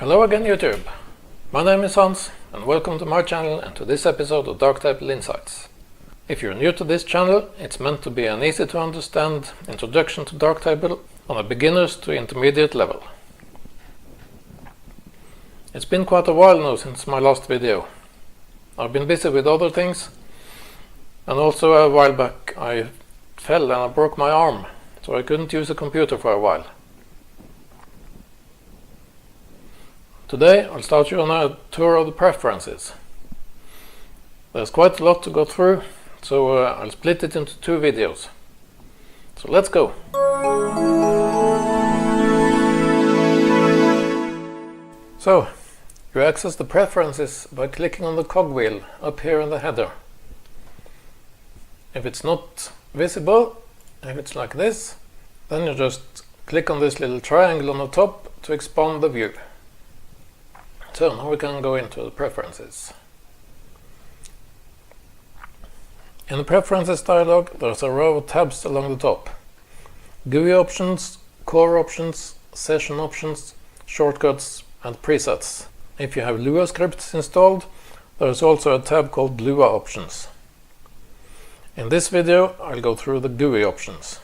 Hello again YouTube, my name is Hans and welcome to my channel and to this episode of Darktable Insights. If you're new to this channel, it's meant to be an easy to understand introduction to Darktable on a beginners to intermediate level. It's been quite a while now since my last video. I've been busy with other things, and also a while back I fell and I broke my arm, so I couldn't use a computer for a while. Today I'll start you on a tour of the preferences. There's quite a lot to go through, so I'll split it into two videos. So let's go! So, you access the preferences by clicking on the cogwheel up here in the header. If it's not visible, if it's like this, then you just click on this little triangle on the top to expand the view. So now we can go into the preferences. In the preferences dialog, there's a row of tabs along the top. GUI options, core options, session options, shortcuts and presets. If you have Lua scripts installed, there is also a tab called Lua options. In this video, I'll go through the GUI options.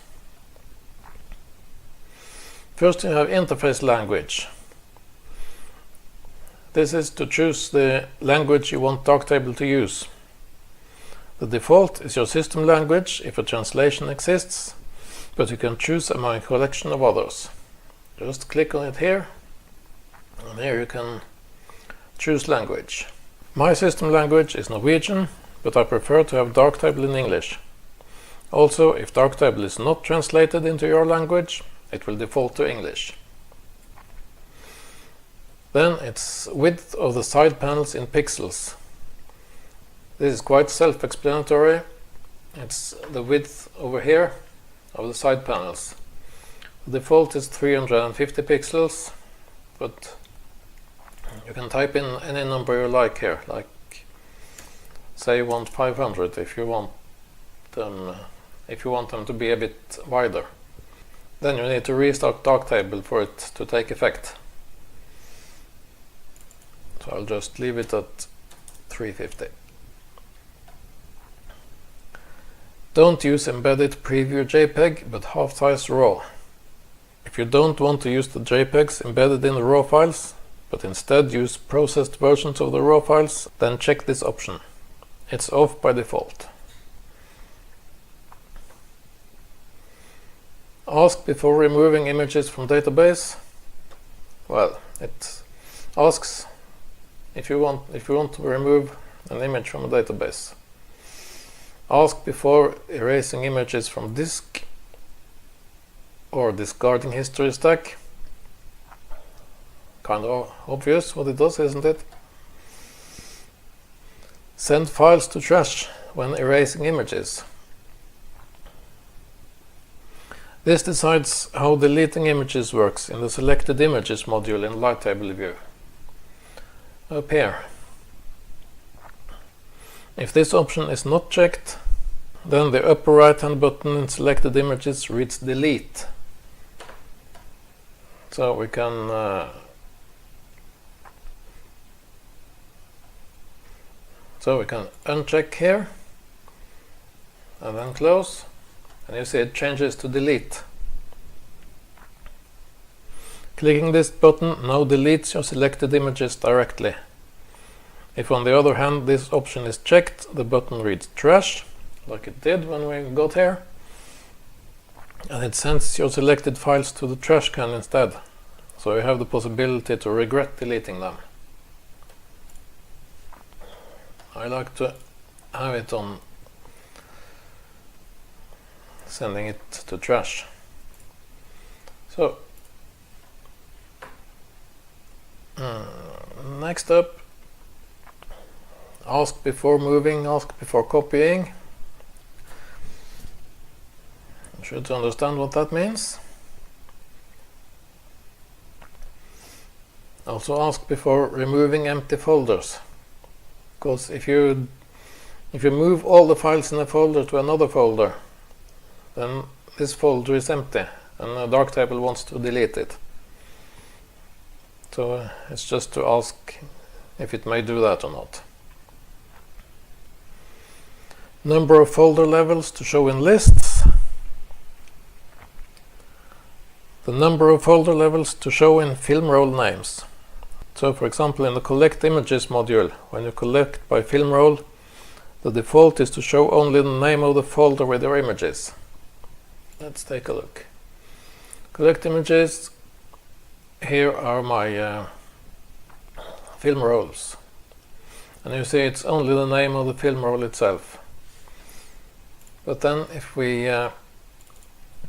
First you have interface language. This is to choose the language you want Darktable to use. The default is your system language if a translation exists, but you can choose among a collection of others. Just click on it here, and here you can choose language. My system language is Norwegian, but I prefer to have Darktable in English. Also, if Darktable is not translated into your language, it will default to English. Then it's width of the side panels in pixels. This is quite self-explanatory. It's the width over here of the side panels. The default is 350 pixels, but you can type in any number you like here, like say you want 500 if you want them to be a bit wider. Then you need to restart Darktable for it to take effect. So I'll just leave it at 350. Don't use embedded preview JPEG, but half-size RAW. If you don't want to use the JPEGs embedded in the RAW files, but instead use processed versions of the RAW files, then check this option. It's off by default. Ask before removing images from database. Well, it asks if you want to remove an image from a database. Ask before erasing images from disk or discarding history stack. Kind of obvious what it does, isn't it? Send files to trash when erasing images. This decides how deleting images works in the selected images module in Darktable view. Up here. If this option is not checked, then the upper right hand button in selected images reads delete. So we can uncheck here and then close, and you see it changes to delete. Clicking this button now deletes your selected images directly. If on the other hand this option is checked, the button reads trash, like it did when we got here, and it sends your selected files to the trash can instead, so you have the possibility to regret deleting them. I like to have it on sending it to trash. So next up, ask before moving, ask before copying. You should understand what that means. Also ask before removing empty folders, because if you move all the files in a folder to another folder, then this folder is empty and Darktable wants to delete it. So it's just to ask if it may do that or not. Number of folder levels to show in lists. The number of folder levels to show in film roll names. So for example, in the collect images module, when you collect by film roll, the default is to show only the name of the folder with your images. Let's take a look. Collect images. Here are my film rolls. And you see it's only the name of the film roll itself. But then if we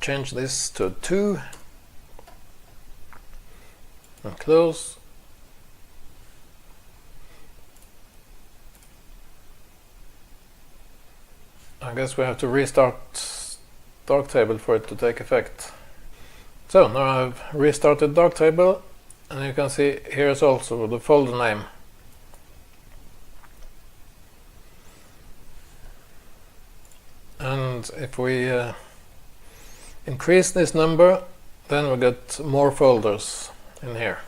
change this to 2 and close, I guess we have to restart Darktable for it to take effect. So now I've restarted Darktable, and you can see here's also the folder name. And if we increase this number, then we get more folders in here.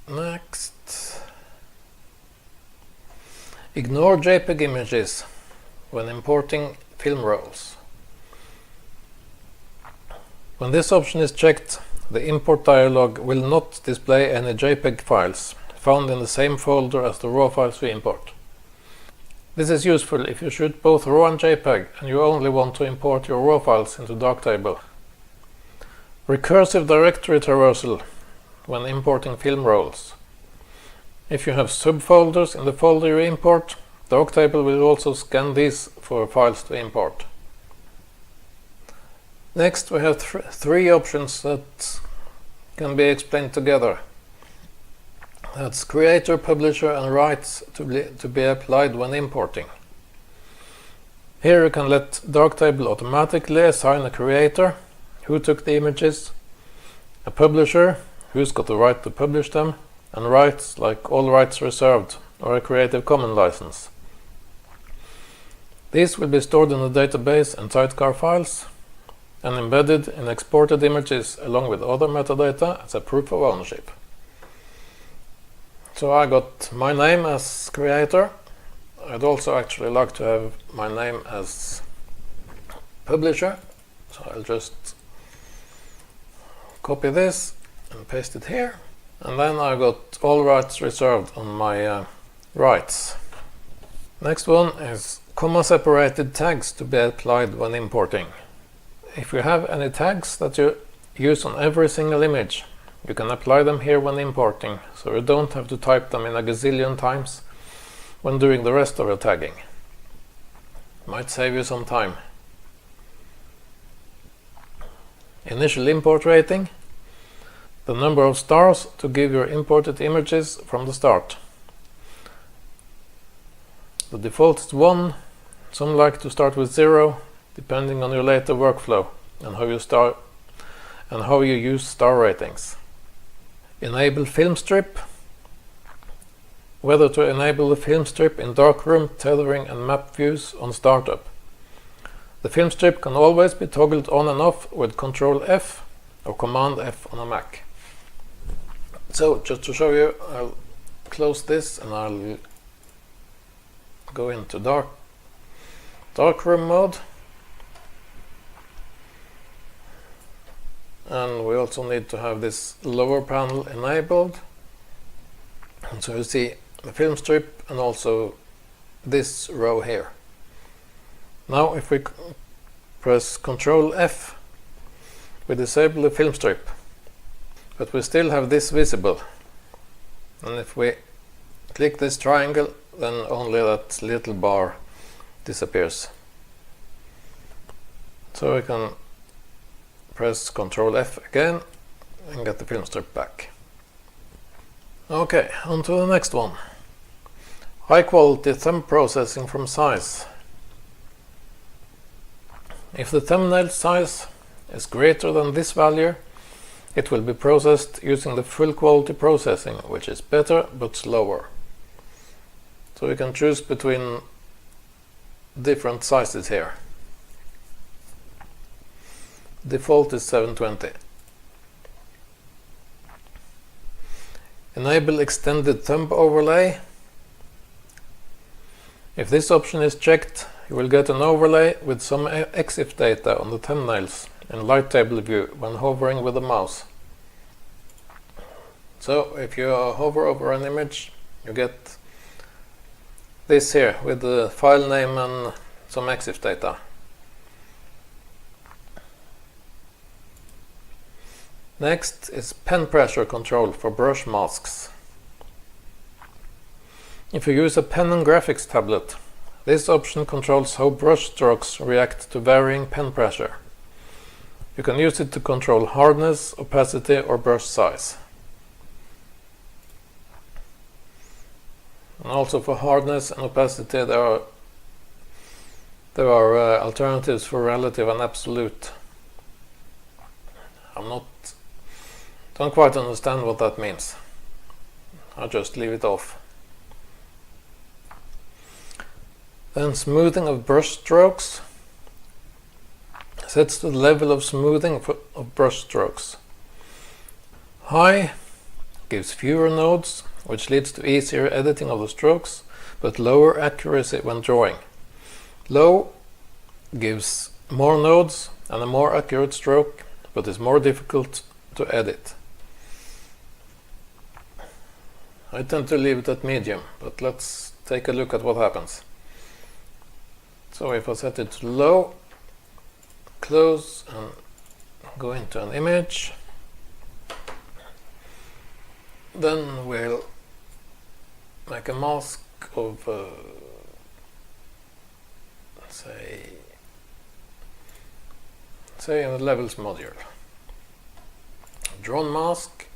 Next, ignore JPEG images when importing film rolls. When this option is checked, the import dialog will not display any JPEG files found in the same folder as the raw files we import. This is useful if you shoot both RAW and JPEG and you only want to import your RAW files into Darktable. Recursive directory traversal when importing film rolls. If you have subfolders in the folder you import, Darktable will also scan these for files to import. Next, we have three options that can be explained together. That's creator, publisher and rights to be applied when importing. Here you can let Darktable automatically assign a creator, who took the images, a publisher, who's got the right to publish them, and rights like all rights reserved or a Creative Commons license. These will be stored in the database and sidecar files and embedded in exported images along with other metadata as a proof of ownership. So I got my name as creator. I'd also actually like to have my name as publisher. So I'll just copy this and paste it here. And then I got all rights reserved on my rights. Next one is comma separated tags to be applied when importing. If you have any tags that you use on every single image, you can apply them here when importing, so you don't have to type them in a gazillion times when doing the rest of your tagging. Might save you some time. Initial import rating. The number of stars to give your imported images from the start. The default is 1. Some like to start with 0, depending on your later workflow and how you use star ratings. Enable film strip. Whether to enable the film strip in darkroom, tethering and map views on startup. The film strip can always be toggled on and off with ctrl-F or command-F on a Mac. So just to show you, I'll close this and I'll go into darkroom mode. And we also need to have this lower panel enabled. And so you see the film strip and also this row here. Now if we press Ctrl-F, we disable the film strip, but we still have this visible. And if we click this triangle, then only that little bar disappears. So we can press Ctrl-F again and get the film strip back. Okay, on to the next one. High quality thumb processing from size. If the thumbnail size is greater than this value, it will be processed using the full quality processing, which is better but slower. So we can choose between different sizes here. Default is 720. Enable extended thumb overlay. If this option is checked, you will get an overlay with some EXIF data on the thumbnails in light table view when hovering with the mouse. So if you hover over an image, you get this here with the file name and some EXIF data. Next is pen pressure control for brush masks. If you use a pen and graphics tablet, this option controls how brush strokes react to varying pen pressure. You can use it to control hardness, opacity or brush size. And also for hardness and opacity there are alternatives for relative and absolute. Don't quite understand what that means. I'll just leave it off. Then smoothing of brush strokes sets the level of smoothing of brush strokes. High gives fewer nodes, which leads to easier editing of the strokes, but lower accuracy when drawing. Low gives more nodes and a more accurate stroke, but is more difficult to edit. I tend to leave it at medium, but let's take a look at what happens. So if I set it to low, close and go into an image, then we'll make a mask of say in the levels module. Drawn mask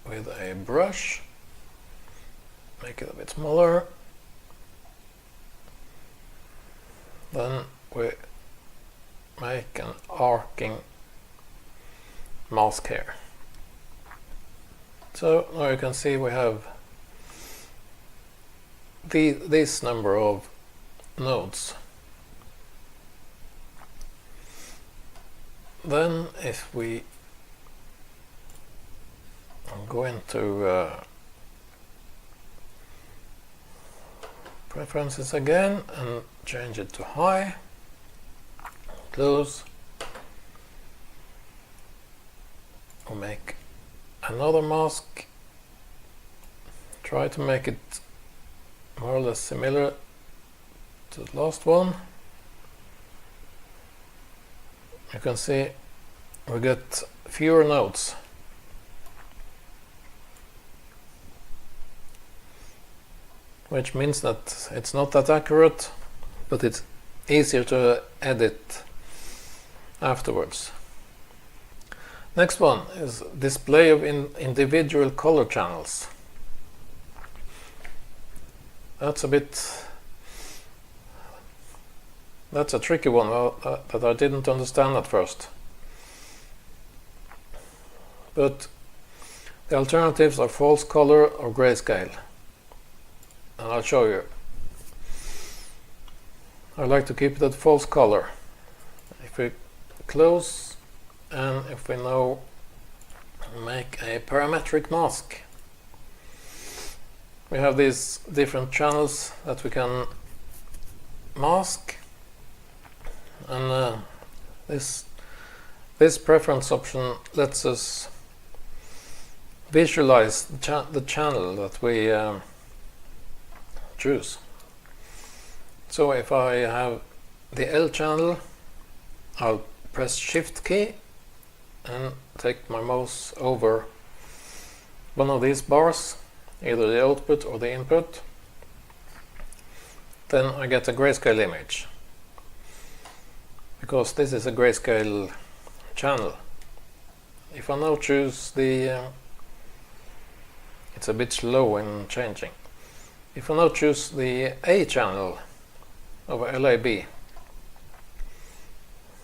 with a brush, make it a bit smaller. Then we make an arcing mask here. So now you can see we have this number of nodes. Then if we go into preferences again and change it to high, close, we'll make another mask, try to make it more or less similar to the last one. You can see we get fewer nodes. Which means that it's not that accurate, but it's easier to edit afterwards. Next one is display of individual color channels. That's a tricky one that I didn't understand at first. But the alternatives are false color or grayscale. And I'll show you. I like to keep it at false color. If we close and if we now make a parametric mask, we have these different channels that we can mask, and this preference option lets us visualize the channel that we choose. So if I have the L channel, I'll press Shift key and take my mouse over one of these bars, either the output or the input. Then I get a grayscale image, because this is a grayscale channel. If I now choose the it's a bit slow in changing. If I now choose the A channel over LAB,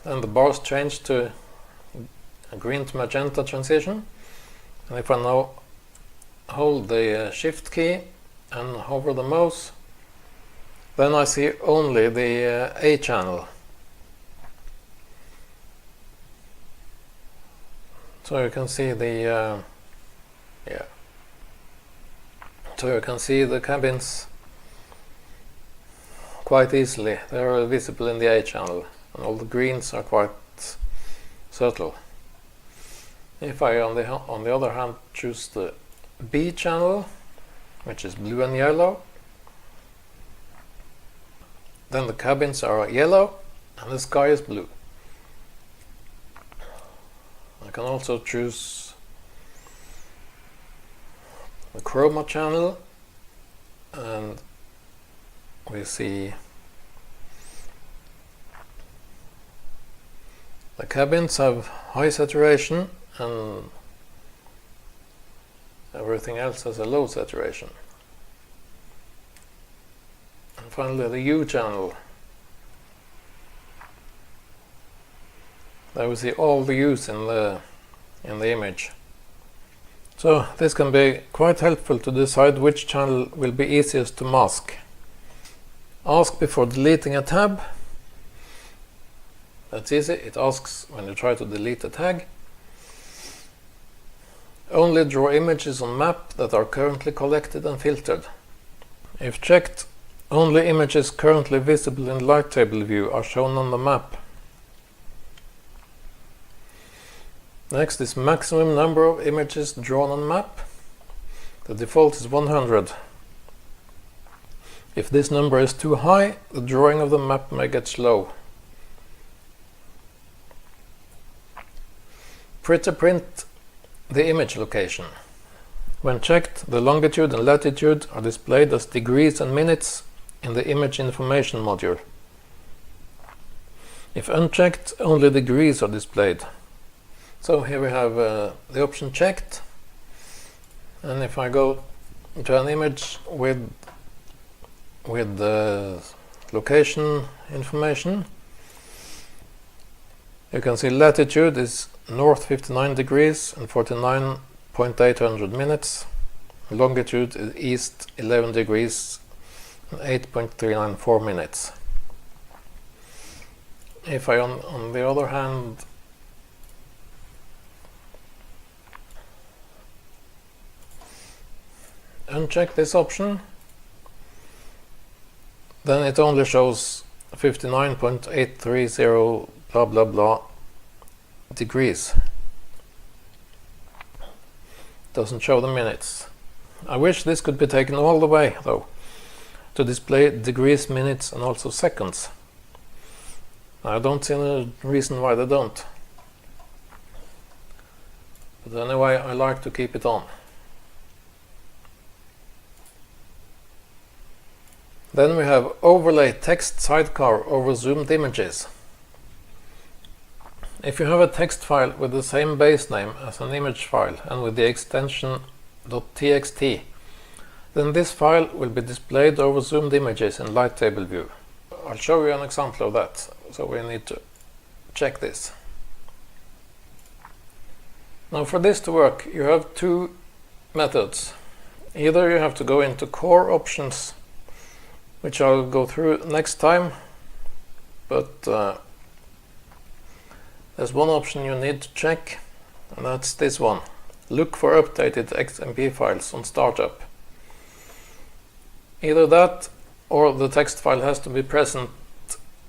then the bars change to a green to magenta transition. And if I now hold the Shift key and hover the mouse, then I see only the A channel. So you can see the so you can see the cabins quite easily. They are visible in the A channel, and all the greens are quite subtle. If I on the other hand choose the B channel, which is blue and yellow, then the cabins are yellow and the sky is blue. I can also choose the chroma channel, and we see the cabins have high saturation and everything else has a low saturation. And finally the U channel. There we see all the U's in the image. So this can be quite helpful to decide which channel will be easiest to mask. Ask before deleting a tab. That's easy. It asks when you try to delete a tag. Only draw images on map that are currently collected and filtered. If checked, only images currently visible in light table view are shown on the map. Next is maximum number of images drawn on map. The default is 100. If this number is too high, the drawing of the map may get slow. Print the image location. When checked, the longitude and latitude are displayed as degrees and minutes in the image information module. If unchecked, only degrees are displayed. So here we have the option checked, and if I go to an image with the location information, you can see latitude is north 59 degrees and 49.800 minutes. Longitude is east 11 degrees and 8.394 minutes. If I on the other hand uncheck this option, then it only shows 59.830 blah blah blah degrees. Doesn't show the minutes. I wish this could be taken all the way though, to display degrees, minutes and also seconds. I don't see any reason why they don't. But anyway, I like to keep it on. Then we have overlay text sidecar over zoomed images. If you have a text file with the same base name as an image file and with the extension .txt, then this file will be displayed over zoomed images in light table view. I'll show you an example of that, so we need to check this. Now for this to work, you have two methods. Either you have to go into core options, which I'll go through next time, but there's one option you need to check, and that's this one. Look for updated XMP files on startup. Either that or the text file has to be present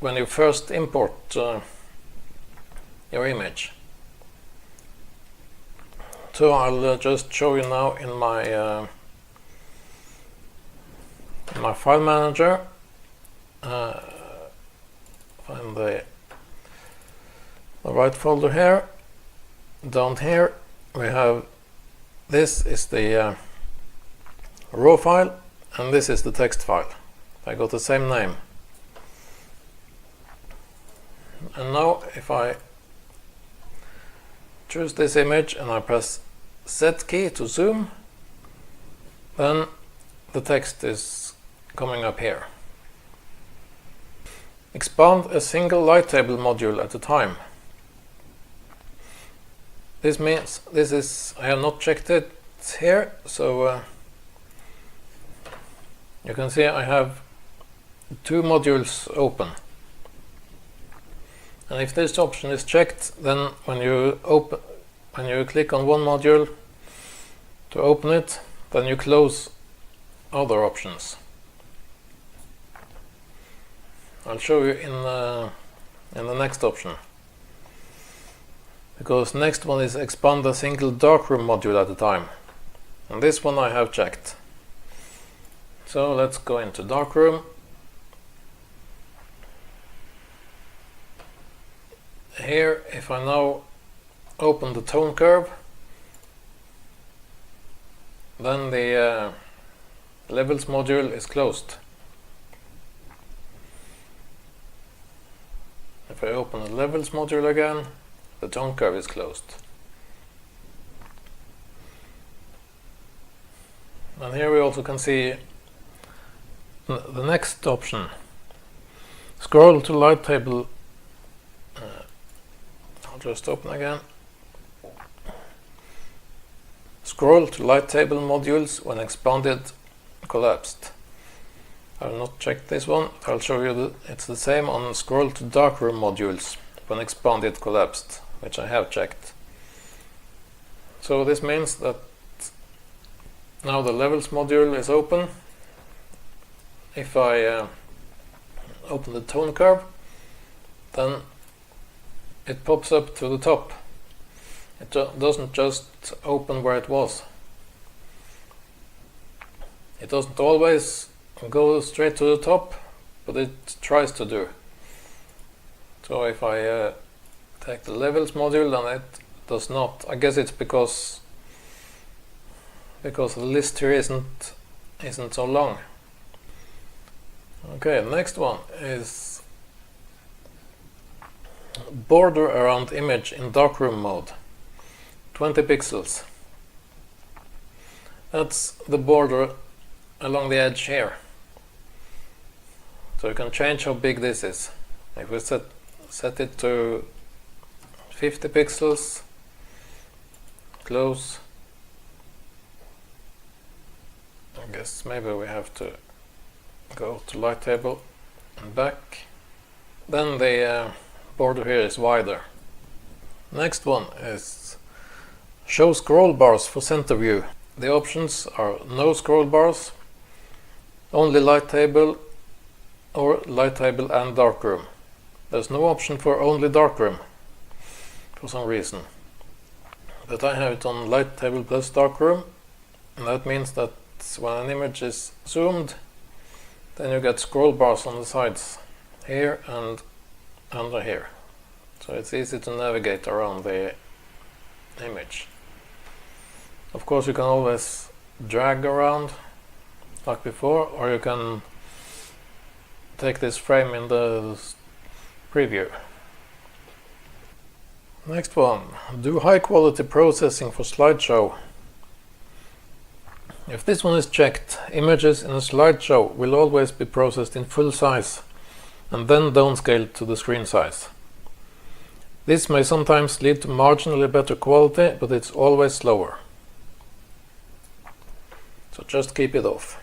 when you first import your image. So I'll just show you now in my file manager. Find the right folder here. Down here we have, this is the raw file and this is the text file. I got the same name. And now if I choose this image and I press Z key to zoom, then the text is coming up here. Expand a single light table module at a time. This means I have not checked it here, so you can see I have two modules open. And if this option is checked, then when when you click on one module to open it, then you close other options. I'll show you in the next option, because next one is expand a single darkroom module at a time, and this one I have checked. So let's go into darkroom. Here, if I now open the tone curve, then the levels module is closed. If I open the levels module again, the tone curve is closed. And here we also can see the next option. Scroll to light table. I'll just open again. Scroll to light table modules when expanded collapsed. I'll not check this one. I'll show you it's the same on scroll to darkroom modules when expanded collapsed, which I have checked. So this means that now the levels module is open. If I open the tone curve, then it pops up to the top. It doesn't just open where it was. It doesn't always go straight to the top, but it tries to do. So if I take the levels module, then it does not. I guess it's because the list here isn't so long. Okay, next one is border around image in darkroom mode. 20 pixels. That's the border along the edge here. So you can change how big this is. If we set it to 50 pixels, close. I guess maybe we have to go to light table and back. Then the border here is wider. Next one is show scroll bars for center view. The options are no scroll bars, only light table, or light table and darkroom. There's no option for only darkroom for some reason, but I have it on light table plus darkroom, and that means that when an image is zoomed, then you get scroll bars on the sides here and under here, so it's easy to navigate around the image. Of course, you can always drag around like before, or you can take this frame in the preview. Next one, do high quality processing for slideshow. If this one is checked, images in a slideshow will always be processed in full size and then downscaled to the screen size. This may sometimes lead to marginally better quality, but it's always slower. So just keep it off.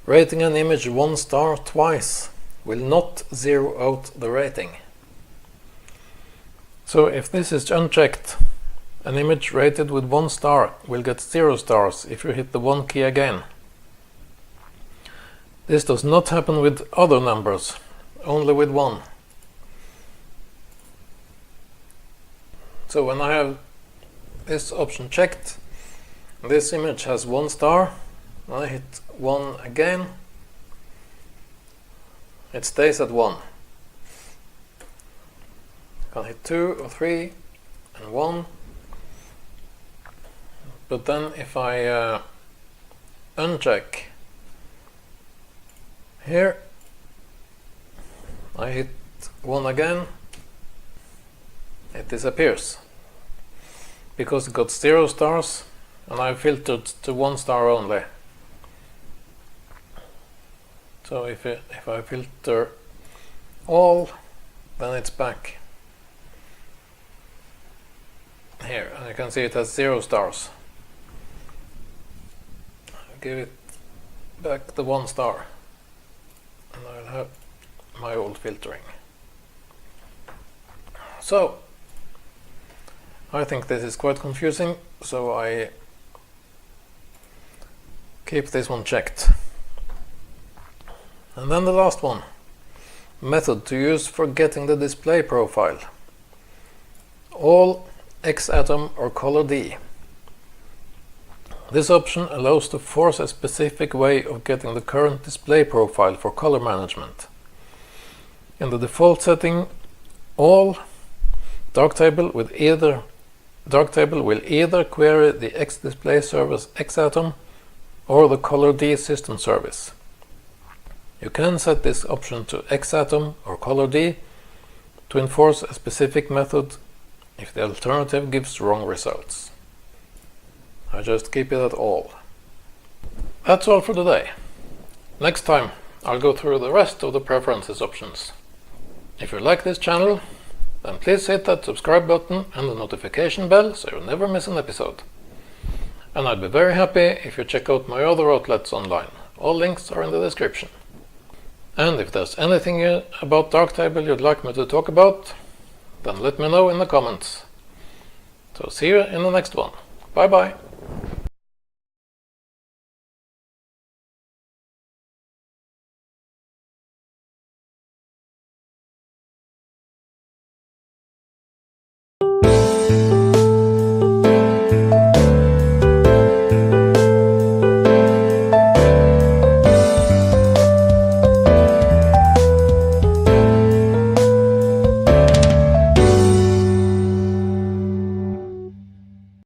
Rating an image 1 star twice will not zero out the rating. So if this is unchecked, an image rated with 1 star will get 0 stars if you hit the 1 key again. This does not happen with other numbers, only with 1. So when I have this option checked, this image has 1 star, I hit 1 again, it stays at 1. I can hit 2 or 3 and 1, but then if I uncheck here, I hit 1 again, it disappears because it got 0 stars and I filtered to 1 star only. So if I filter all, then it's back here, and you can see it has 0 stars. I'll give it back the 1 star, and I'll have my old filtering. So I think this is quite confusing, so I keep this one checked. And then the last one, method to use for getting the display profile. All X atom or color D. This option allows to force a specific way of getting the current display profile for color management. In the default setting, all Darktable will either query the XDisplay service XAtom or the Color D system service. You can set this option to XAtom or Color D to enforce a specific method if the alternative gives wrong results. I just keep it at all. That's all for today. Next time I'll go through the rest of the preferences options. If you like this channel, then please hit that subscribe button and the notification bell so you'll never miss an episode. And I'd be very happy if you check out my other outlets online. All links are in the description. And if there's anything about Darktable you'd like me to talk about, then let me know in the comments. So see you in the next one. Bye bye.